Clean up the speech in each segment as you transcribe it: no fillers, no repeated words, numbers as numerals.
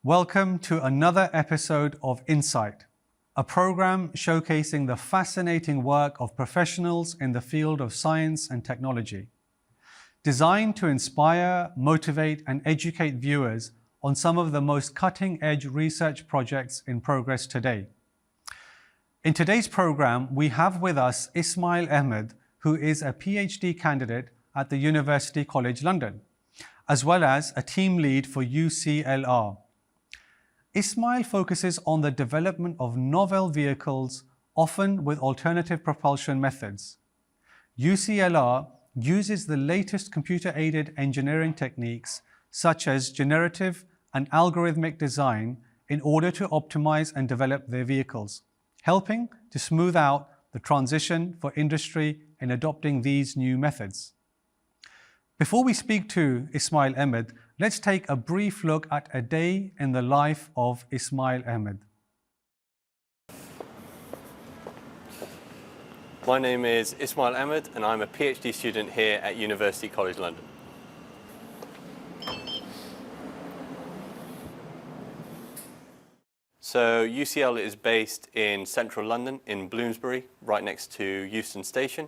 Welcome to another episode of Insight, a program showcasing the fascinating work of professionals in the field of science and technology, designed to inspire, motivate, and educate viewers on some of the most cutting-edge research projects in progress today. In today's program, we have with us Ismail Ahmad, who is a PhD candidate at the University College London, as well as a team lead for uclr. Ismail focuses on the development of novel vehicles, often with alternative propulsion methods. uclr uses the latest computer-aided engineering techniques such as generative and algorithmic design in order to optimize and develop their vehicles, helping to smooth out the transition for industry in adopting these new methods. Before we speak to Ismail Ahmad, let's take a brief look at a day in the life of Ismail Ahmad. My name is Ismail Ahmad and I'm a PhD student here at University College London. So UCL is based in central London in Bloomsbury, right next to Euston Station.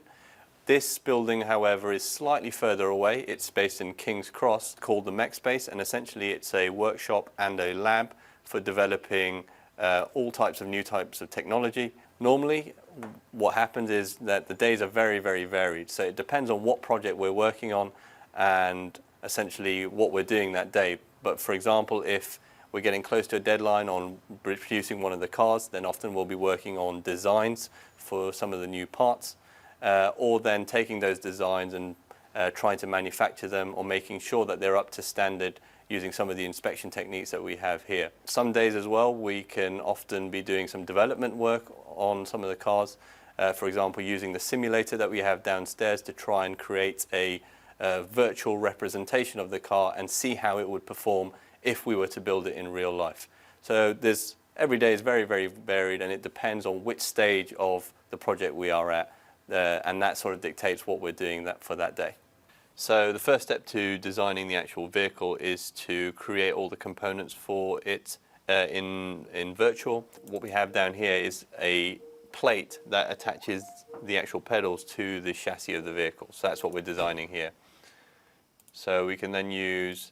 This building, however, is slightly further away. It's based in King's Cross, called the Mech Space, and essentially it's a workshop and a lab for developing all types of new types of technology. Normally, what happens is that the days are very, very varied. So it depends on what project we're working on and essentially what we're doing that day. But for example, if we're getting close to a deadline on producing one of the cars, then often we'll be working on designs for some of the new parts. Or then taking those designs and trying to manufacture them or making sure that they're up to standard using some of the inspection techniques that we have here. Some days as well, we can often be doing some development work on some of the cars. For example, using the simulator that we have downstairs to try and create a virtual representation of the car and see how it would perform if we were to build it in real life. So every day is very, very varied, and it depends on which stage of the project we are at. And that sort of dictates what we're doing for that day. So the first step to designing the actual vehicle is to create all the components for it in virtual. What we have down here is a plate that attaches the actual pedals to the chassis of the vehicle. So that's what we're designing here. So we can then use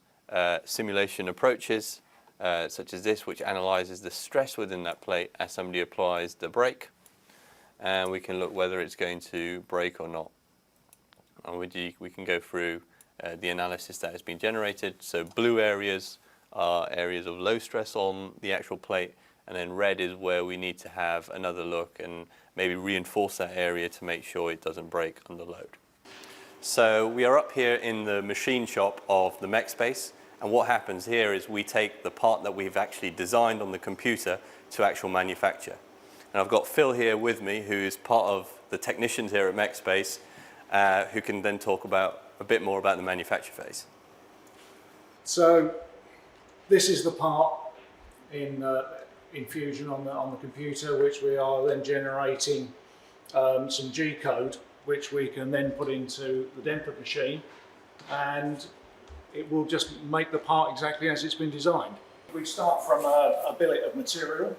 simulation approaches such as this, which analyzes the stress within that plate as somebody applies the brake. And we can look whether it's going to break or not. And we can go through the analysis that has been generated. So blue areas are areas of low stress on the actual plate, and then red is where we need to have another look and maybe reinforce that area to make sure it doesn't break under load. So we are up here in the machine shop of the Mech Space, and what happens here is we take the part that we've actually designed on the computer to actual manufacture. And I've got Phil here with me, who is part of the technicians here at Mech Space, who can then talk a bit more about the manufacture phase. So this is the part in Fusion on the computer, which we are then generating some G code, which we can then put into the Denford machine, and it will just make the part exactly as it's been designed. We start from a billet of material.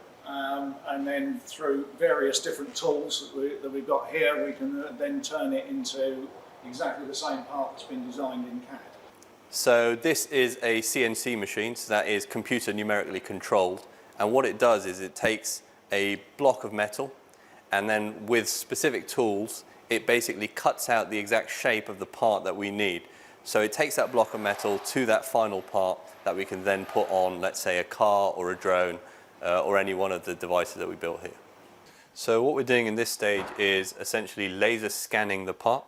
And then through various different tools that we've got here, we can then turn it into exactly the same part that's been designed in CAD. So this is a CNC machine, so that is computer numerically controlled. And what it does is it takes a block of metal, and then with specific tools, it basically cuts out the exact shape of the part that we need. So it takes that block of metal to that final part that we can then put on, let's say, a car or a drone, or any one of the devices that we built here. So what we're doing in this stage is essentially laser scanning the part,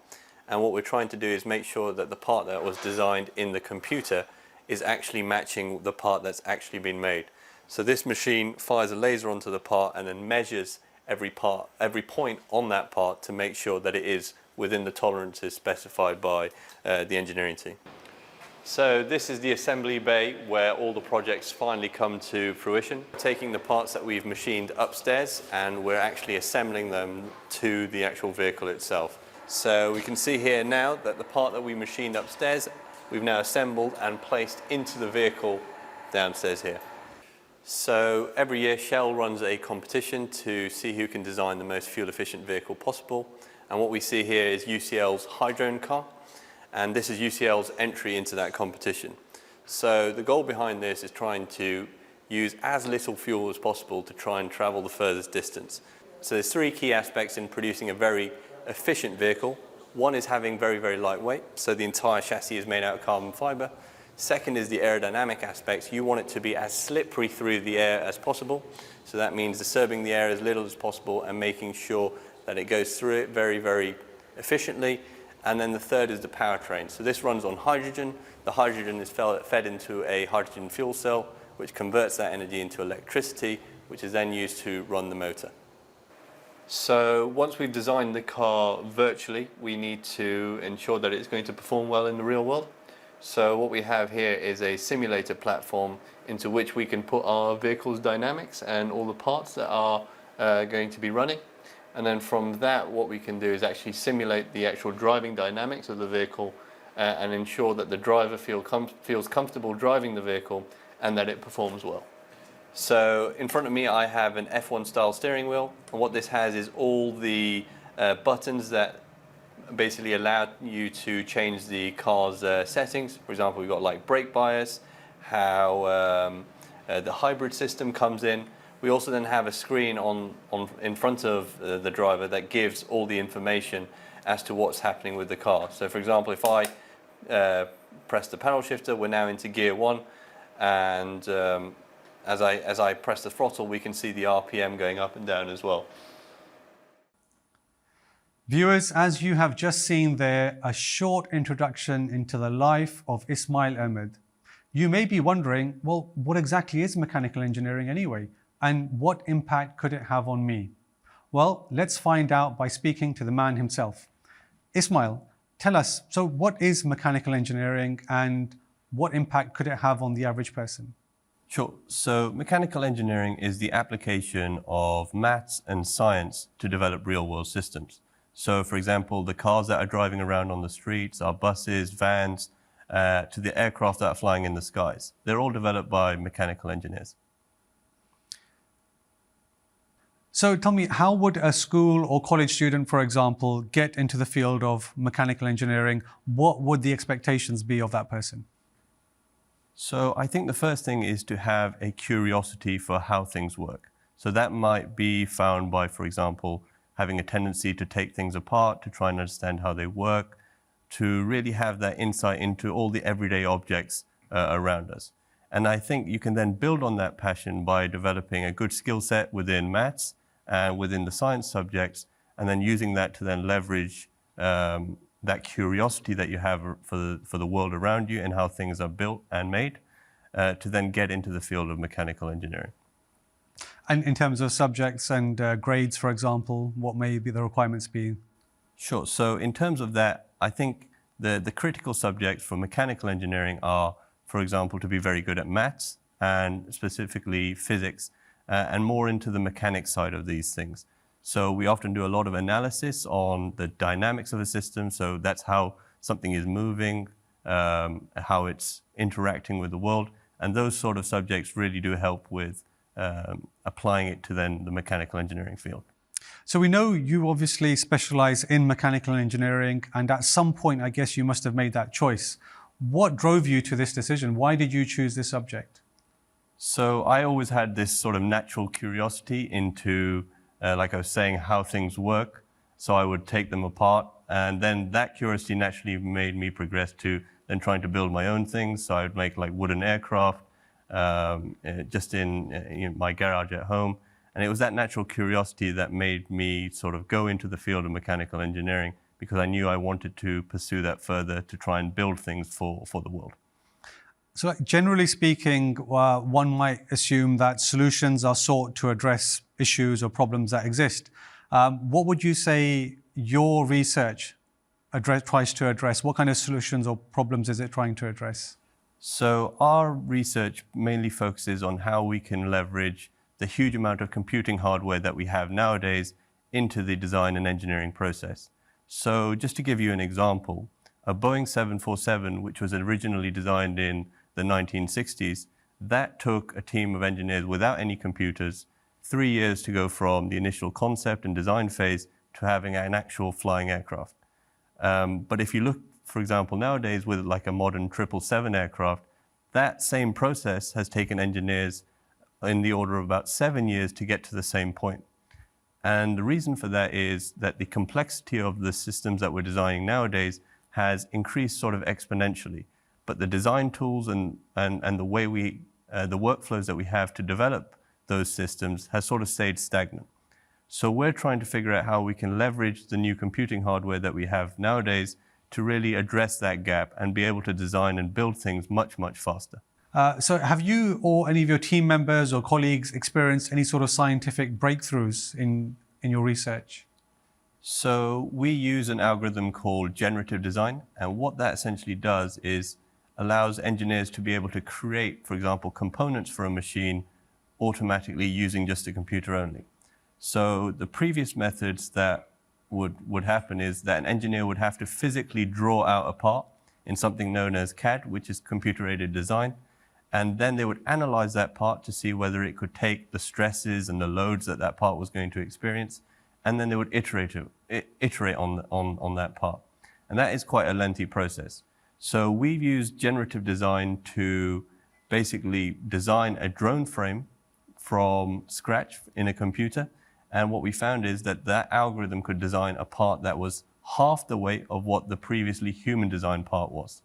and what we're trying to do is make sure that the part that was designed in the computer is actually matching the part that's actually been made. So this machine fires a laser onto the part and then measures every point on that part to make sure that it is within the tolerances specified by the engineering team. So this is the assembly bay where all the projects finally come to fruition. Taking the parts that we've machined upstairs, and we're actually assembling them to the actual vehicle itself. So we can see here now that the part that we machined upstairs, we've now assembled and placed into the vehicle downstairs here. So every year Shell runs a competition to see who can design the most fuel efficient vehicle possible. And what we see here is UCL's Hydrogen car. And this is UCL's entry into that competition. So the goal behind this is trying to use as little fuel as possible to try and travel the furthest distance. So there's three key aspects in producing a very efficient vehicle. One is having very, very lightweight, so the entire chassis is made out of carbon fiber. Second is the aerodynamic aspects. You want it to be as slippery through the air as possible. So that means disturbing the air as little as possible and making sure that it goes through it very, very efficiently. And then the third is the powertrain. So this runs on hydrogen. The hydrogen is fed into a hydrogen fuel cell, which converts that energy into electricity, which is then used to run the motor. So once we've designed the car virtually, we need to ensure that it's going to perform well in the real world. So what we have here is a simulator platform into which we can put our vehicle's dynamics and all the parts that are going to be running. And then from that, what we can do is actually simulate the actual driving dynamics of the vehicle and ensure that the driver feels comfortable driving the vehicle and that it performs well. So in front of me I have an F1 style steering wheel, and what this has is all the buttons that basically allow you to change the car's settings. For example, we've got like brake bias, how the hybrid system comes in. We also then have a screen in front of the driver that gives all the information as to what's happening with the car. So for example, if I press the paddle shifter, we're now into gear 1, and as I press the throttle, we can see the RPM going up and down as well. Viewers, as you have just seen there, a short introduction into the life of Ismail Ahmad. You may be wondering, well, what exactly is mechanical engineering anyway? And what impact could it have on me? Well, let's find out by speaking to the man himself. Ismail, tell us, so what is mechanical engineering and what impact could it have on the average person? Sure. So mechanical engineering is the application of maths and science to develop real-world systems. So for example, the cars that are driving around on the streets, our buses, vans, to the aircraft that are flying in the skies. They're all developed by mechanical engineers. So tell me, how would a school or college student, for example, get into the field of mechanical engineering? What would the expectations be of that person? So I think the first thing is to have a curiosity for how things work. So that might be found by, for example, having a tendency to take things apart, to try and understand how they work, to really have that insight into all the everyday objects around us. And I think you can then build on that passion by developing a good skill set within maths and within the science subjects, and then using that to then leverage that curiosity that you have for the world around you and how things are built and made, to then get into the field of mechanical engineering. And in terms of subjects and grades, for example, what may be the requirements be? Sure. So in terms of that, I think the critical subjects for mechanical engineering are, for example, to be very good at maths and specifically physics, and more into the mechanics side of these things. So we often do a lot of analysis on the dynamics of a system. So that's how something is moving, how it's interacting with the world. And those sort of subjects really do help with applying it to then the mechanical engineering field. So we know you obviously specialize in mechanical engineering, and at some point, I guess you must have made that choice. What drove you to this decision? Why did you choose this subject? So I always had this sort of natural curiosity into, like I was saying, how things work. So I would take them apart, and then that curiosity naturally made me progress to then trying to build my own things. So I would make like wooden aircraft just in my garage at home. And it was that natural curiosity that made me sort of go into the field of mechanical engineering, because I knew I wanted to pursue that further to try and build things for the world. So generally speaking, one might assume that solutions are sought to address issues or problems that exist. What would you say your research tries to address? What kind of solutions or problems is it trying to address? So our research mainly focuses on how we can leverage the huge amount of computing hardware that we have nowadays into the design and engineering process. So just to give you an example, a Boeing 747, which was originally designed in the 1960s, That took a team of engineers without any computers 3 years to go from the initial concept and design phase to having an actual flying aircraft. But if you look, for example, nowadays with like a modern 777 aircraft, that same process has taken engineers in the order of about 7 years to get to the same point. And the reason for that is that the complexity of the systems that we're designing nowadays has increased sort of exponentially. But the design tools and the way the workflows that we have to develop those systems has sort of stayed stagnant. So we're trying to figure out how we can leverage the new computing hardware that we have nowadays to really address that gap and be able to design and build things much, much faster. So have you or any of your team members or colleagues experienced any sort of scientific breakthroughs in your research? So we use an algorithm called generative design, and what that essentially does is allows engineers to be able to create, for example, components for a machine automatically using just a computer only. So the previous methods that would happen is that an engineer would have to physically draw out a part in something known as CAD, which is computer-aided design, and then they would analyze that part to see whether it could take the stresses and the loads that that part was going to experience, and then they would iterate on that part. And that is quite a lengthy process. So we've used generative design to basically design a drone frame from scratch in a computer. And what we found is that that algorithm could design a part that was half the weight of what the previously human designed part was.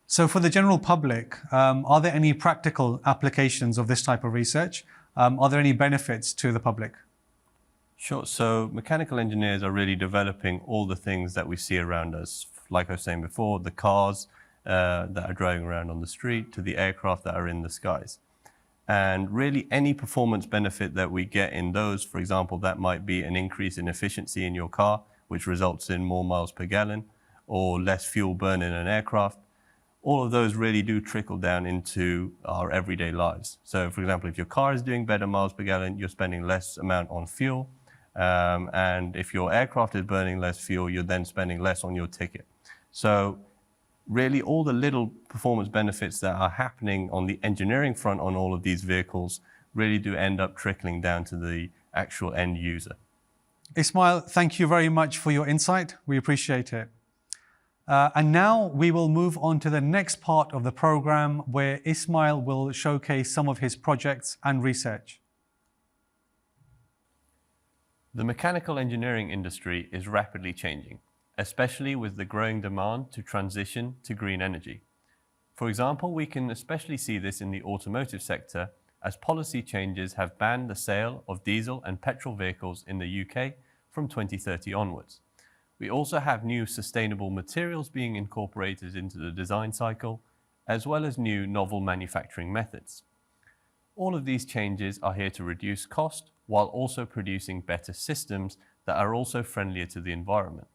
So for the general public, are there any practical applications of this type of research? Are there any benefits to the public? Sure. So mechanical engineers are really developing all the things that we see around us. Like I was saying before, the cars that are driving around on the street to the aircraft that are in the skies. And really any performance benefit that we get in those, for example, that might be an increase in efficiency in your car, which results in more miles per gallon, or less fuel burn in an aircraft. All of those really do trickle down into our everyday lives. So for example, if your car is doing better miles per gallon, you're spending less amount on fuel. And if your aircraft is burning less fuel, you're then spending less on your ticket. So really all the little performance benefits that are happening on the engineering front on all of these vehicles really do end up trickling down to the actual end user. Ismail, thank you very much for your insight. We appreciate it. And now we will move on to the next part of the program where Ismail will showcase some of his projects and research. The mechanical engineering industry is rapidly changing, especially with the growing demand to transition to green energy. For example, we can especially see this in the automotive sector as policy changes have banned the sale of diesel and petrol vehicles in the UK from 2030 onwards. We also have new sustainable materials being incorporated into the design cycle, as well as new novel manufacturing methods. All of these changes are here to reduce cost while also producing better systems that are also friendlier to the environment.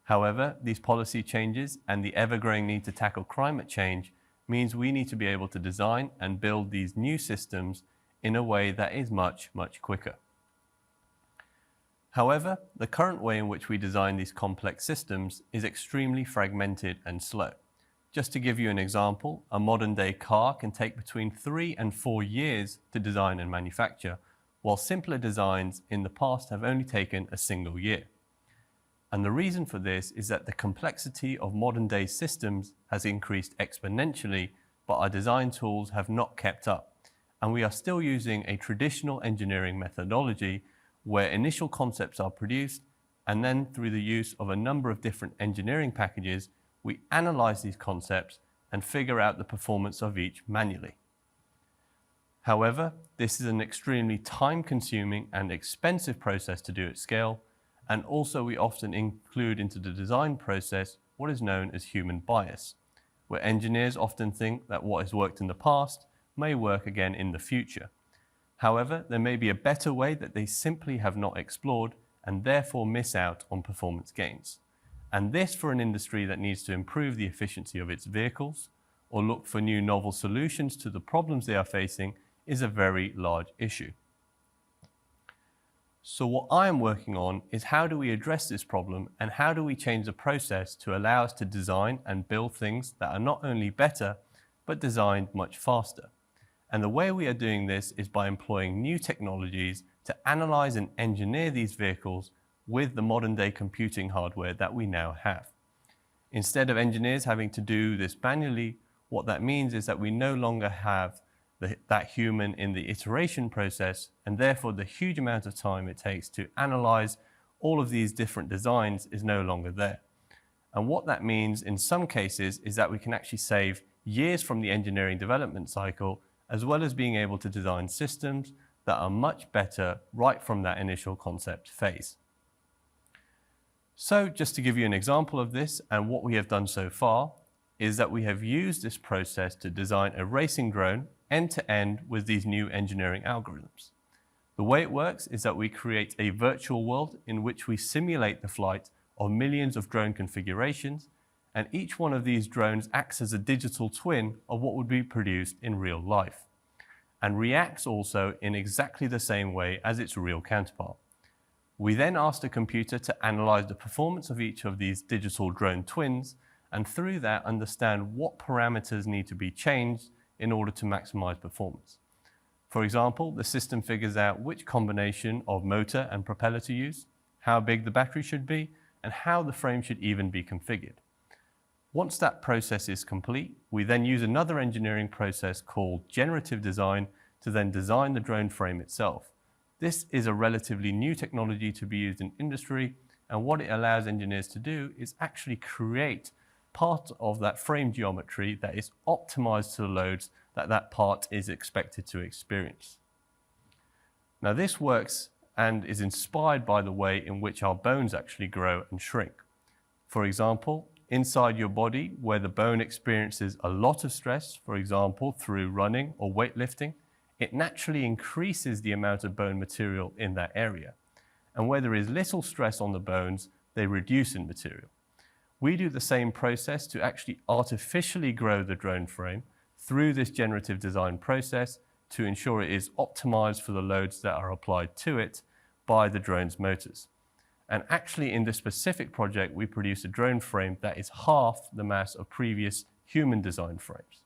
However, these policy changes and the ever-growing need to tackle climate change means we need to be able to design and build these new systems in a way that is much, much quicker. However, the current way in which we design these complex systems is extremely fragmented and slow. Just to give you an example, a modern-day car can take between 3 and 4 years to design and manufacture, while simpler designs in the past have only taken a single year. And the reason for this is that the complexity of modern-day systems has increased exponentially, but our design tools have not kept up. And we are still using a traditional engineering methodology where initial concepts are produced, and then through the use of a number of different engineering packages, we analyze these concepts and figure out the performance of each manually. However, this is an extremely time-consuming and expensive process to do at scale, and also we often include into the design process what is known as human bias, where engineers often think that what has worked in the past may work again in the future. However, there may be a better way that they simply have not explored and therefore miss out on performance gains. And this, for an industry that needs to improve the efficiency of its vehicles or look for new novel solutions to the problems they are facing, is a very large issue. So what I am working on is how do we address this problem and how do we change the process to allow us to design and build things that are not only better, but designed much faster. And the way we are doing this is by employing new technologies to analyze and engineer these vehicles with the modern day computing hardware that we now have. Instead of engineers having to do this manually, what that means is that we no longer have that human in the iteration process, and therefore the huge amount of time it takes to analyze all of these different designs is no longer there. And what that means in some cases is that we can actually save years from the engineering development cycle, as well as being able to design systems that are much better right from that initial concept phase. So just to give you an example of this, and what we have done so far, is that we have used this process to design a racing drone end-to-end with these new engineering algorithms. The way it works is that we create a virtual world in which we simulate the flight of millions of drone configurations, and each one of these drones acts as a digital twin of what would be produced in real life, and reacts also in exactly the same way as its real counterpart. We then ask the computer to analyze the performance of each of these digital drone twins, and through that understand what parameters need to be changed in order to maximize performance. For example, the system figures out which combination of motor and propeller to use, how big the battery should be, and how the frame should even be configured. Once that process is complete, we then use another engineering process called generative design to then design the drone frame itself. This is a relatively new technology to be used in industry, and what it allows engineers to do is actually create part of that frame geometry that is optimized to the loads that that part is expected to experience. Now this works and is inspired by the way in which our bones actually grow and shrink. For example, inside your body, where the bone experiences a lot of stress, for example, through running or weightlifting, it naturally increases the amount of bone material in that area. And where there is little stress on the bones, they reduce in material. We do the same process to actually artificially grow the drone frame through this generative design process to ensure it is optimized for the loads that are applied to it by the drone's motors. And actually in this specific project, we produce a drone frame that is half the mass of previous human design frames.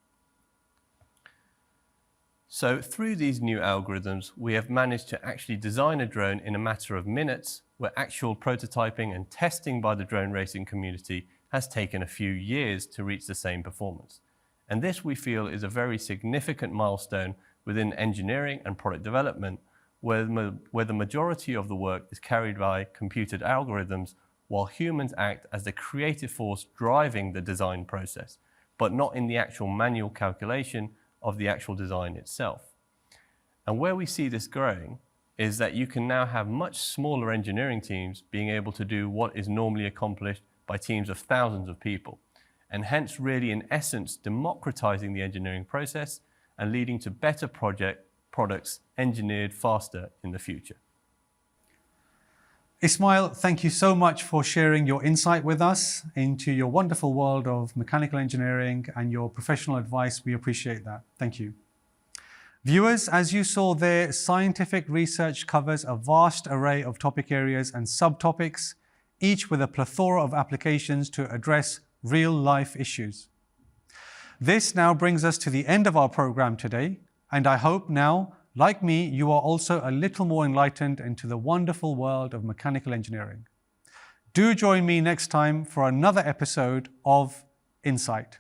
So through these new algorithms, we have managed to actually design a drone in a matter of minutes, where actual prototyping and testing by the drone racing community has taken a few years to reach the same performance. And this, we feel, is a very significant milestone within engineering and product development, where the majority of the work is carried by computed algorithms, while humans act as the creative force driving the design process, but not in the actual manual calculation of the actual design itself. And where we see this growing is that you can now have much smaller engineering teams being able to do what is normally accomplished by teams of thousands of people, and hence really in essence democratizing the engineering process and leading to better products engineered faster in the future. Ismail, thank you so much for sharing your insight with us into your wonderful world of mechanical engineering and your professional advice. We appreciate that. Thank you. Viewers, as you saw there, scientific research covers a vast array of topic areas and subtopics, each with a plethora of applications to address real-life issues. This now brings us to the end of our program today, and I hope now, like me, you are also a little more enlightened into the wonderful world of mechanical engineering. Do join me next time for another episode of Insight.